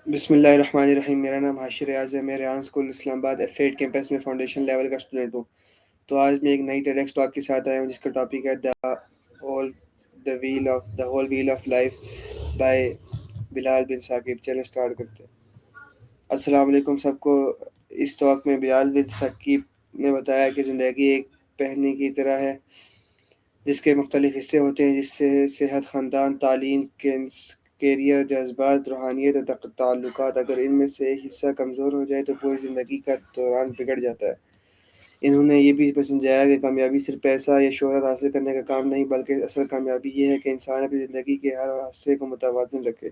بسم اللہ الرحمن الرحیم۔ میرا نام حاشر ریاض ہے۔ میں ریان اسکول اسلام آباد F8 کیمپس میں فاؤنڈیشن لیول کا اسٹوڈنٹ ہوں۔ تو آج میں ایک نئی ٹیڈکس ٹاک کے ساتھ آیا ہوں جس کا ٹاپک ہے whole well of life by Bilal bin Saqib. چلیں اسٹارٹ کرتے ہیں۔ السلام علیکم سب کو۔ اس ٹاک میں بلال بن ثاقب نے بتایا کہ زندگی ایک پہنی کی طرح ہے جس کے مختلف حصے ہوتے ہیں، جس سے صحت، خاندان، تعلیم، کیریئر، جذبات، روحانیت اور تعلقات۔ اگر ان میں سے ایک حصہ کمزور ہو جائے تو پوری زندگی کا دوران بگڑ جاتا ہے۔ انہوں نے یہ بھی سمجھایا کہ کامیابی صرف پیسہ یا شہرت حاصل کرنے کا کام نہیں، بلکہ اصل کامیابی یہ ہے کہ انسان اپنی زندگی کے ہر حصے کو متوازن رکھے۔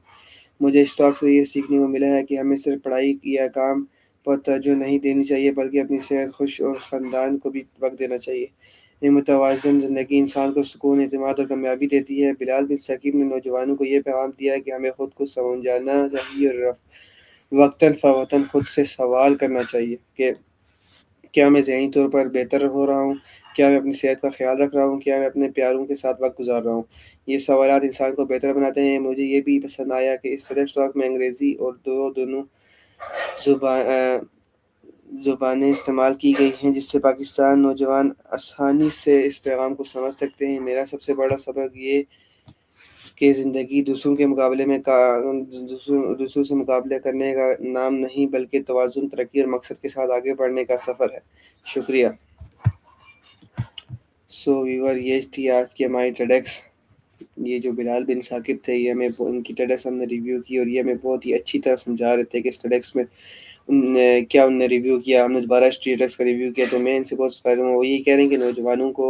مجھے اس ٹاک سے یہ سیکھنے کو ملا ہے کہ ہمیں صرف پڑھائی یا کام پر توجہ نہیں دینی چاہیے، بلکہ اپنی صحت، خوش اور خاندان کو بھی وقت دینا چاہیے۔ یہ متوازن زندگی انسان کو سکون، اعتماد اور کامیابی دیتی ہے۔ بلال بن ثاقب نے نوجوانوں کو یہ پیغام دیا کہ ہمیں خود کو سمجھنا چاہیے اور وقتاً فوقتاً خود سے سوال کرنا چاہیے کہ کیا میں ذہنی طور پر بہتر ہو رہا ہوں؟ کیا میں اپنی صحت کا خیال رکھ رہا ہوں؟ کیا میں اپنے پیاروں کے ساتھ وقت گزار رہا ہوں؟ یہ سوالات انسان کو بہتر بناتے ہیں۔ مجھے یہ بھی پسند آیا کہ اس ٹیڈ ٹاک میں انگریزی اور دونوں زبانیں استعمال کی گئی ہیں، جس سے پاکستان نوجوان آسانی سے اس پیغام کو سمجھ سکتے ہیں۔ میرا سب سے بڑا سبق یہ کہ زندگی دوسروں سے مقابلہ کرنے کا نام نہیں، بلکہ توازن، ترقی اور مقصد کے ساتھ آگے بڑھنے کا سفر ہے۔ شکریہ۔ ویور، یہ تھی آج کی ہماری ٹیڈکس۔ یہ جو بلال بن ثاقب تھے، یہ ہمیں ان کی ٹیڈکس ہم نے ریویو کی اور یہ ہمیں بہت ہی اچھی طرح سمجھا رہے تھے کہ اس ٹیڈکس میں انہوں نے ریویو کیا۔ ہم نے دوبارہ ٹیڈکس کا ریویو کیا، تو میں ان سے بہت انسپائر ہوں۔ وہ یہی کہہ رہے ہیں کہ نوجوانوں کو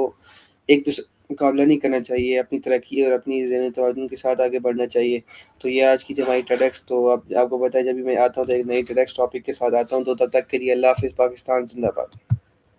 ایک دوسرے مقابلہ نہیں کرنا چاہیے، اپنی ترقی اور اپنی ذہنی توازن کے ساتھ آگے بڑھنا چاہیے۔ تو یہ آج کی ہماری ٹیڈکس۔ تو آپ کو پتہ ہے جب بھی میں آتا ہوں تو ایک نئی ٹیڈکس ٹاپک کے ساتھ آتا ہوں۔ تو تب تک کے لیے اللہ حافظ۔ پاکستان زندہ باد۔